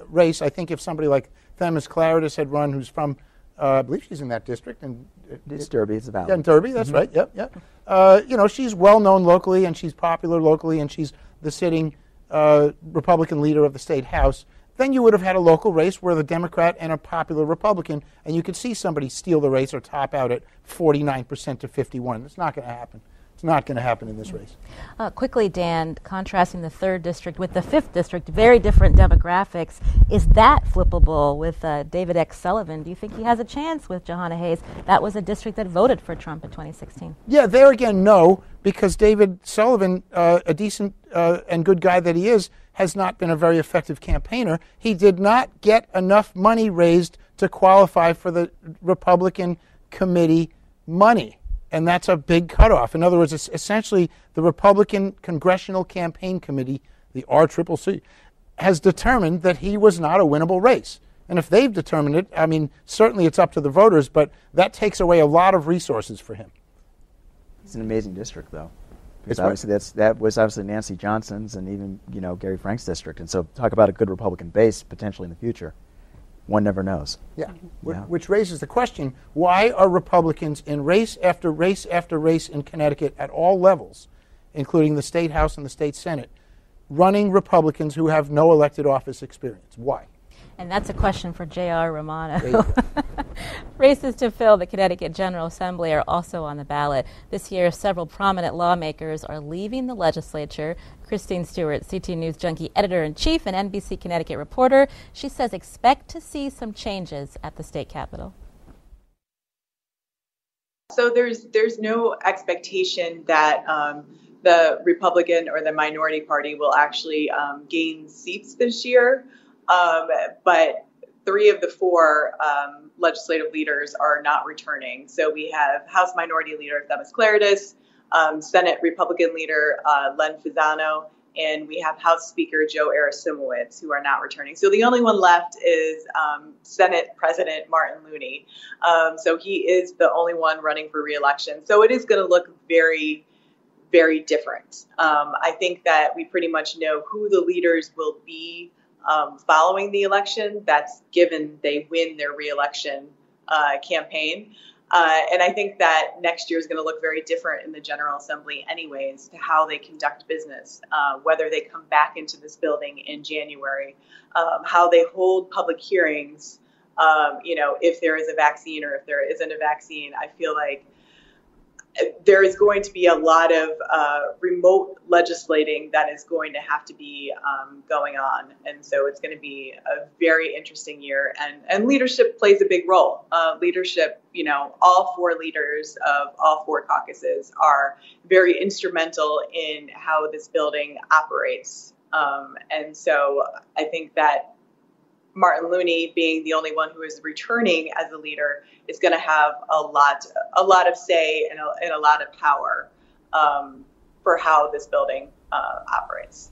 race. I think if somebody like Themis Claridis had run, who's from, I believe she's in that district, and it's Derby. It's about. Yeah, in Derby. That's right. Yep. Yep. She's well known locally, and she's popular locally, and she's the sitting Republican leader of the state house. then you would have had a local race where the Democrat and a popular Republican, and you could see somebody steal the race or top out at 49% to 51%. It's not going to happen. It's not going to happen in this race. Quickly, Dan, contrasting the 3rd district with the 5th district, very different demographics. Is that flippable with David X. Sullivan? Do you think he has a chance with Jahana Hayes? That was a district that voted for Trump in 2016. Yeah, there again, no, because David Sullivan, a decent and good guy that he is, has not been a very effective campaigner. He did not get enough money raised to qualify for the Republican committee money. And that's a big cutoff. In other words, it's essentially the Republican Congressional Campaign Committee, the RCCC, has determined that he was not a winnable race. And if they've determined it, I mean, certainly it's up to the voters, but that takes away a lot of resources for him. It's an amazing district, though. Because obviously that was obviously Nancy Johnson's and even Gary Frank's district. And so talk about a good Republican base potentially in the future. One never knows. Yeah. Which raises the question, why are Republicans in race after race after race in Connecticut at all levels, including the State House and the State Senate, running Republicans who have no elected office experience? Why? And that's a question for J.R. Romano. Races to fill the Connecticut General Assembly are also on the ballot. This year, several prominent lawmakers are leaving the legislature. Christine Stuart, CT News Junkie editor-in-chief and NBC Connecticut reporter, she says expect to see some changes at the state capitol. So there's no expectation that the Republican or the minority party will actually gain seats this year. But 3 of the 4 legislative leaders are not returning. So we have House Minority Leader Themis Claridis, Senate Republican Leader Len Fasano, and we have House Speaker Joe Arasimowicz, who are not returning. So the only one left is Senate President Martin Looney. So he is the only one running for re-election. So it is going to look very, very different. I think that we pretty much know who the leaders will be following the election. That's given they win their re-election campaign. And I think that next year is going to look very different in the General Assembly anyways to how they conduct business, whether they come back into this building in January, how they hold public hearings, if there is a vaccine or if there isn't a vaccine. I feel like there is going to be a lot of remote legislating that is going to have to be going on. And so it's going to be a very interesting year. And leadership plays a big role. Leadership, all 4 leaders of all 4 caucuses are very instrumental in how this building operates. And so I think that Martin Looney, being the only one who is returning as a leader, is going to have a lot of say and a lot of power for how this building operates.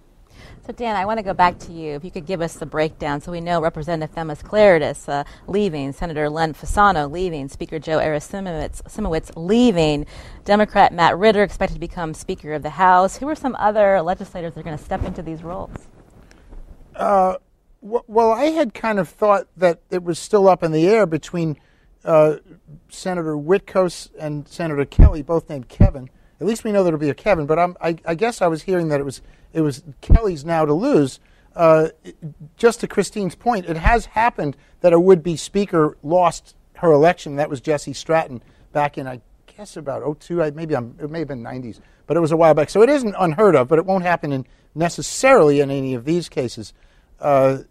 So, Dan, I want to go back to you. If you could give us the breakdown. So we know Representative Themis Claridis leaving, Senator Len Fasano leaving, Speaker Joe Arasimowicz leaving, Democrat Matt Ritter expected to become Speaker of the House. Who are some other legislators that are going to step into these roles? Well, I had kind of thought that it was still up in the air between Senator Witkos and Senator Kelly, both named Kevin. At least we know there'll be a Kevin, but I guess I was hearing that it was Kelly's now to lose. Just to Christine's point, it has happened that a would-be speaker lost her election. That was Jessie Stratton back in, I guess, about 2002. It may have been 90s, but it was a while back. So it isn't unheard of, but it won't happen necessarily in any of these cases. And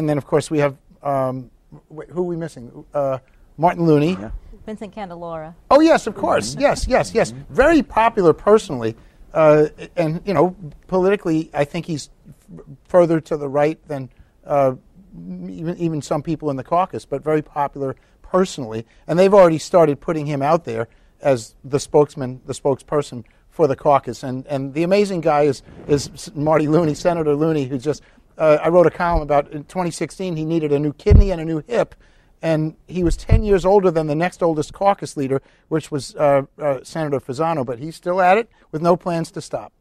then, of course, we have, who are we missing? Martin Looney. Yeah. Vincent Candelora. Oh, yes, of course. Yes. Very popular personally. And, politically, I think he's further to the right than even some people in the caucus, but very popular personally. And they've already started putting him out there as the spokesperson for the caucus. And the amazing guy is Marty Looney, Senator Looney, who just... I wrote a column about in 2016 he needed a new kidney and a new hip, and he was 10 years older than the next oldest caucus leader, which was Senator Fasano, but he's still at it with no plans to stop.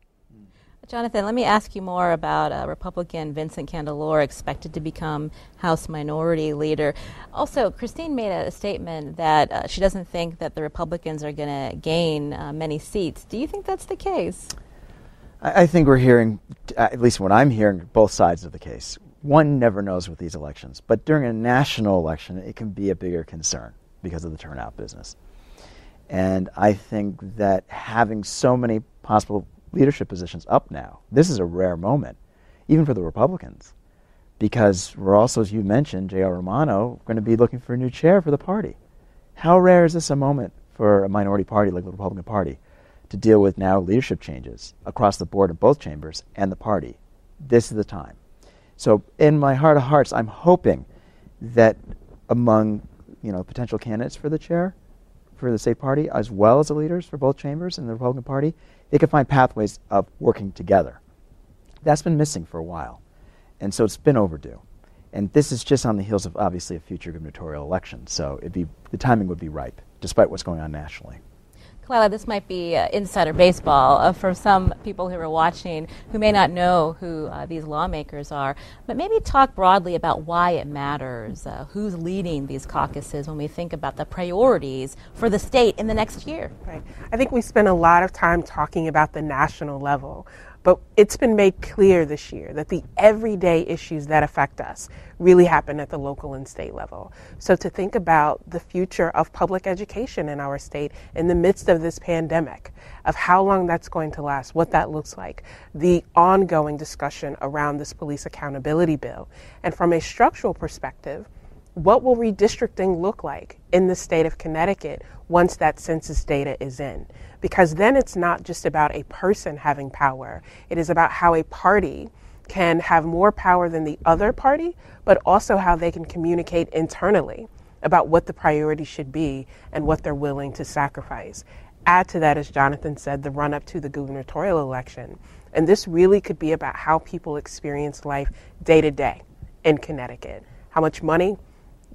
Jonathan, let me ask you more about Republican Vincent Candelora expected to become House Minority Leader. Also, Christine made a statement that she doesn't think that the Republicans are going to gain many seats. Do you think that's the case? I think we're hearing, at least what I'm hearing, both sides of the case. one never knows with these elections, but during a national election, it can be a bigger concern because of the turnout business. And I think that having so many possible leadership positions up now, this is a rare moment, even for the Republicans, because we're also, as you mentioned, J.R. Romano, going to be looking for a new chair for the party. How rare is this a moment for a minority party like the Republican Party to deal with now leadership changes across the board in both chambers and the party? This is the time. So in my heart of hearts, I'm hoping that among potential candidates for the chair for the state party, as well as the leaders for both chambers in the Republican Party, they can find pathways of working together. That's been missing for a while. And so it's been overdue. And this is just on the heels of, obviously, a future gubernatorial election. So the timing would be ripe, despite what's going on nationally. Khalilah, this might be insider baseball for some people who are watching who may not know who these lawmakers are, but maybe talk broadly about why it matters, who's leading these caucuses when we think about the priorities for the state in the next year. Right. I think we spend a lot of time talking about the national level, but it's been made clear this year that the everyday issues that affect us really happen at the local and state level. So to think about the future of public education in our state in the midst of this pandemic, of how long that's going to last, what that looks like, the ongoing discussion around this police accountability bill, and from a structural perspective, what will redistricting look like in the state of Connecticut once that census data is in? Because then it's not just about a person having power. It is about how a party can have more power than the other party, but also how they can communicate internally about what the priorities should be and what they're willing to sacrifice. Add to that, as Jonathan said, the run-up to the gubernatorial election. And this really could be about how people experience life day to day in Connecticut. How much money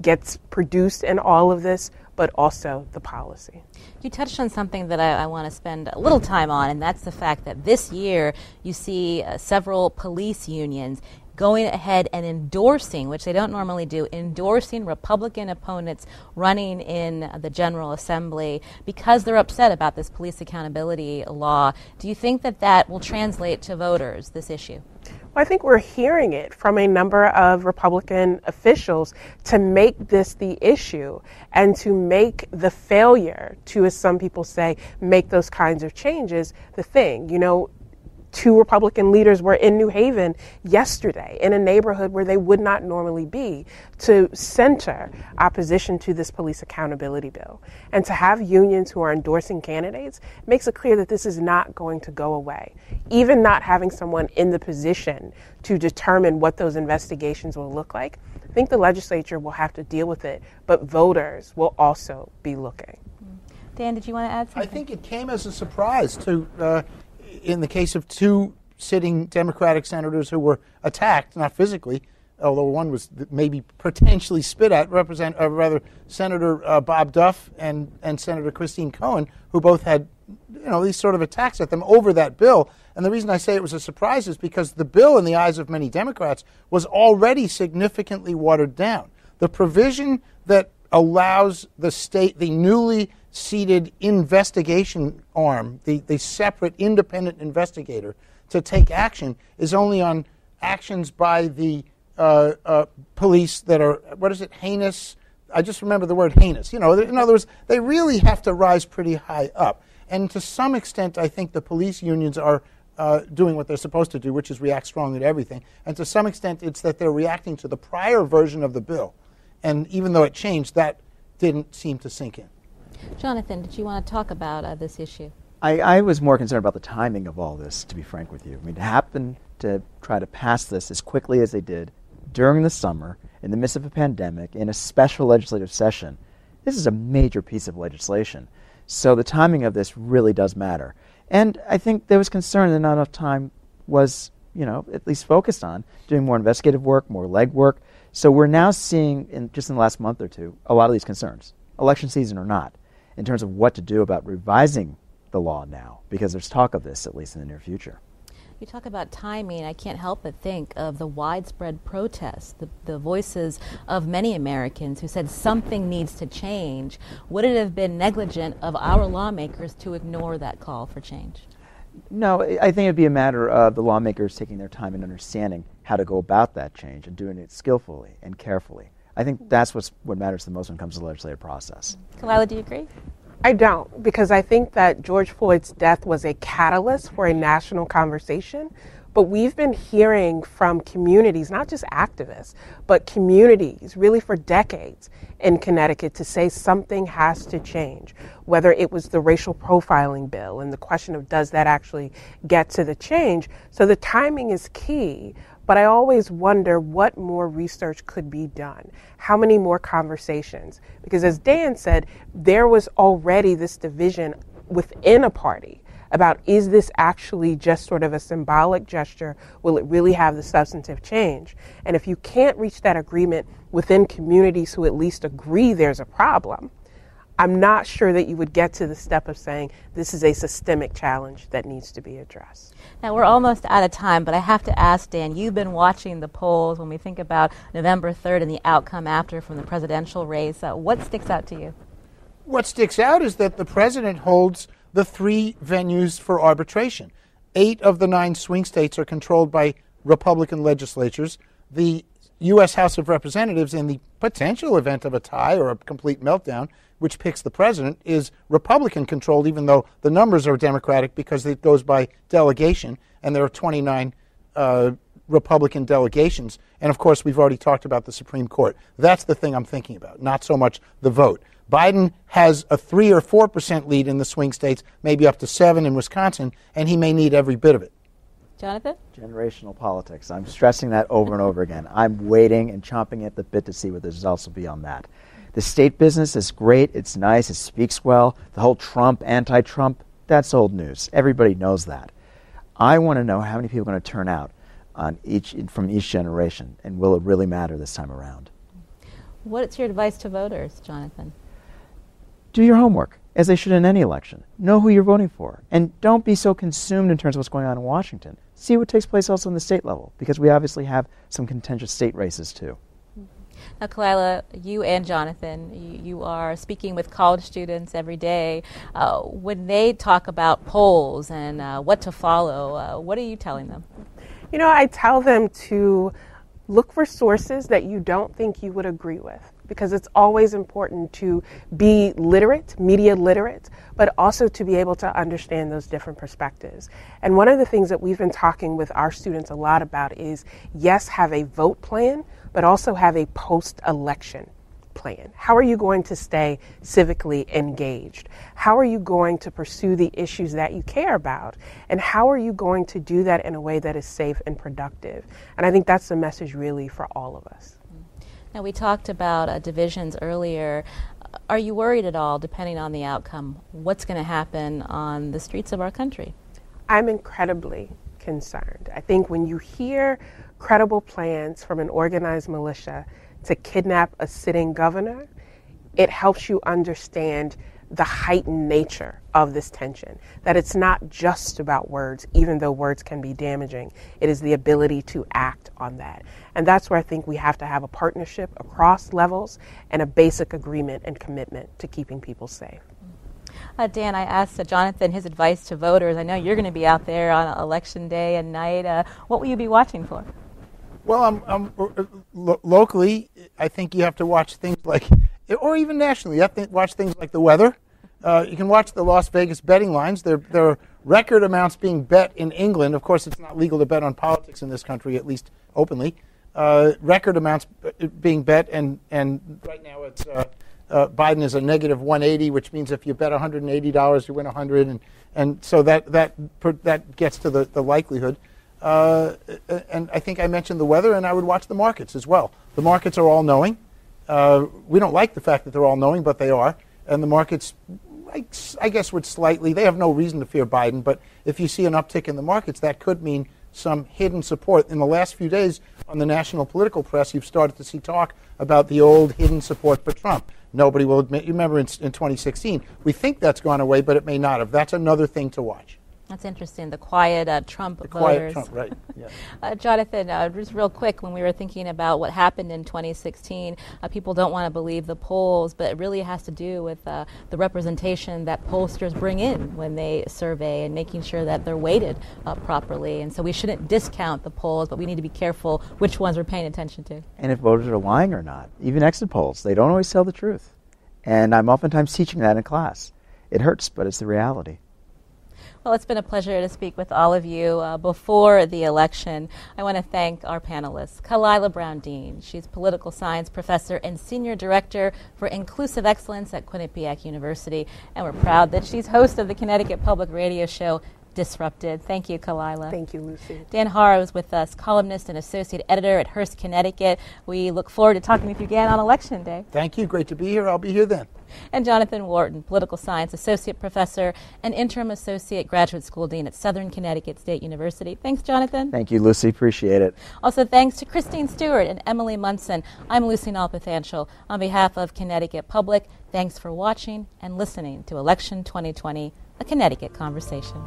gets produced in all of this, but also the policy. You touched on something that I want to spend a little time on, and that's the fact that this year you see several police unions going ahead and endorsing, which they don't normally do, endorsing Republican opponents running in the General Assembly because they're upset about this police accountability law. Do you think that that will translate to voters, this issue? Well, I think we're hearing it from a number of Republican officials to make this the issue and to make the failure to, as some people say, make those kinds of changes the thing. Two Republican leaders were in New Haven yesterday in a neighborhood where they would not normally be to center opposition to this police accountability bill. And to have unions who are endorsing candidates makes it clear that this is not going to go away. Even not having someone in the position to determine what those investigations will look like, I think the legislature will have to deal with it, but voters will also be looking. Dan, did you want to add something? I think it came as a surprise to in the case of two sitting Democratic senators who were attacked, not physically, although one was maybe potentially spit at, Senator Bob Duff and Senator Christine Cohen, who both had these sort of attacks at them over that bill. And the reason I say it was a surprise is because the bill, in the eyes of many Democrats, was already significantly watered down. The provision that allows the state, the newly seated investigation arm, the separate independent investigator, to take action is only on actions by the police that are, heinous? I just remember the word heinous. In other words, they really have to rise pretty high up. And to some extent, I think the police unions are doing what they're supposed to do, which is react strongly to everything. And to some extent, it's that they're reacting to the prior version of the bill. And even though it changed, that didn't seem to sink in. Jonathan, did you want to talk about this issue? I was more concerned about the timing of all this, to be frank with you. I mean, to happen to try to pass this as quickly as they did during the summer, in the midst of a pandemic, in a special legislative session, this is a major piece of legislation. So the timing of this really does matter. And I think there was concern that not enough time was, at least focused on doing more investigative work, more legwork. So we're now seeing, just in the last month or two, a lot of these concerns, election season or not, in terms of what to do about revising the law now, because there's talk of this, at least in the near future. You talk about timing. I can't help but think of the widespread protests, the voices of many Americans who said something needs to change. Would it have been negligent of our lawmakers to ignore that call for change? No, I think it would be a matter of the lawmakers taking their time and understanding how to go about that change and doing it skillfully and carefully. I think that's what matters the most when it comes to the legislative process. Khalilah, do you agree? I don't, because I think that George Floyd's death was a catalyst for a national conversation. But we've been hearing from communities, not just activists, but communities really for decades in Connecticut to say something has to change, whether it was the racial profiling bill and the question of does that actually get to the change. So the timing is key. But I always wonder what more research could be done, how many more conversations. Because as Dan said, there was already this division within a party about is this actually just sort of a symbolic gesture? Will it really have the substantive change? And if you can't reach that agreement within communities who at least agree there's a problem, I'm not sure that you would get to the step of saying this is a systemic challenge that needs to be addressed. Now, we're almost out of time, but I have to ask, Dan, you've been watching the polls when we think about November 3rd and the outcome after from the presidential race. What sticks out to you? What sticks out is that the president holds the 3 venues for arbitration. 8 of the 9 swing states are controlled by Republican legislatures. The U.S. House of Representatives, in the potential event of a tie or a complete meltdown, which picks the president, is Republican-controlled, even though the numbers are Democratic because it goes by delegation, and there are 29 Republican delegations. And, of course, we've already talked about the Supreme Court. That's the thing I'm thinking about, not so much the vote. Biden has a 3 or 4% lead in the swing states, maybe up to 7 in Wisconsin, and he may need every bit of it. Jonathan? Generational politics. I'm stressing that over and over again. I'm waiting and chomping at the bit to see what the results will be on that. The state business is great. It's nice. It speaks well. The whole Trump, anti-Trump, that's old news. Everybody knows that. I want to know how many people are going to turn out from each generation, and will it really matter this time around? What's your advice to voters, Jonathan? Do your homework, as they should in any election. Know who you're voting for. And don't be so consumed in terms of what's going on in Washington. See what takes place also on the state level, because we obviously have some contentious state races too. Now, Khalilah, you and Jonathan, you are speaking with college students every day. When they talk about polls and what to follow, what are you telling them? You know, I tell them to look for sources that you don't think you would agree with, because it's always important to be literate, media literate, but also to be able to understand those different perspectives. And one of the things that we've been talking with our students a lot about is, yes, have a vote plan, but also have a post-election plan. How are you going to stay civically engaged? How are you going to pursue the issues that you care about? And how are you going to do that in a way that is safe and productive? And I think that's the message really for all of us. Now, we talked about divisions earlier. Are you worried at all, depending on the outcome, what's going to happen on the streets of our country? I'm incredibly concerned. I think when you hear credible plans from an organized militia to kidnap a sitting governor, it helps you understand the heightened nature of this tension, that it's not just about words, even though words can be damaging. It is the ability to act on that. And that's where I think we have to have a partnership across levels and a basic agreement and commitment to keeping people safe. Dan, I asked Jonathan his advice to voters. I know you're going to be out there on election day and night. What will you be watching for? Well, locally, I think you have to watch things like, or even nationally, you have to watch things like the weather. You can watch the Las Vegas betting lines. There are record amounts being bet in England. Of course, it's not legal to bet on politics in this country, at least openly. Record amounts being bet, and right now it's Biden is a negative 180, which means if you bet $180, you win 100, and so that gets to the likelihood. And I think I mentioned the weather, and I would watch the markets as well. The markets are all knowing. We don't like the fact that they're all knowing, but they are. And the markets, I guess, would slightly, they have no reason to fear Biden, but if you see an uptick in the markets, that could mean some hidden support. In the last few days on the national political press, you've started to see talk about the old hidden support for Trump. Nobody will admit. You remember in 2016, we think that's gone away, but it may not have. That's another thing to watch. That's interesting, the quiet Trump voters. Quiet Trump, right. Yeah. Jonathan, just real quick, when we were thinking about what happened in 2016, people don't want to believe the polls, but it really has to do with the representation that pollsters bring in when they survey and making sure that they're weighted properly. And so we shouldn't discount the polls, but we need to be careful which ones we're paying attention to. And if voters are lying or not. Even exit polls, they don't always tell the truth. And I'm oftentimes teaching that in class. It hurts, but it's the reality. Well, it's been a pleasure to speak with all of you before the election. I want to thank our panelists, Khalilah Brown-Dean. She's political science professor and senior director for inclusive excellence at Quinnipiac University, and we're proud that she's host of the Connecticut Public Radio show Disrupted. Thank you, Khalilah. Thank you, Lucy. Dan Haar was with us, columnist and associate editor at Hearst, Connecticut. We look forward to talking with you again on Election Day. Thank you. Great to be here. I'll be here then. And Jonathan Wharton, political science associate professor and interim associate graduate school dean at Southern Connecticut State University. Thanks, Jonathan. Thank you, Lucy. Appreciate it. Also, thanks to Christine Stuart and Emilie Munson. I'm Lucy Nalpathanchil. On behalf of Connecticut Public, thanks for watching and listening to Election 2020, a Connecticut Conversation.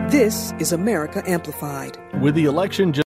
This is America Amplified. With the election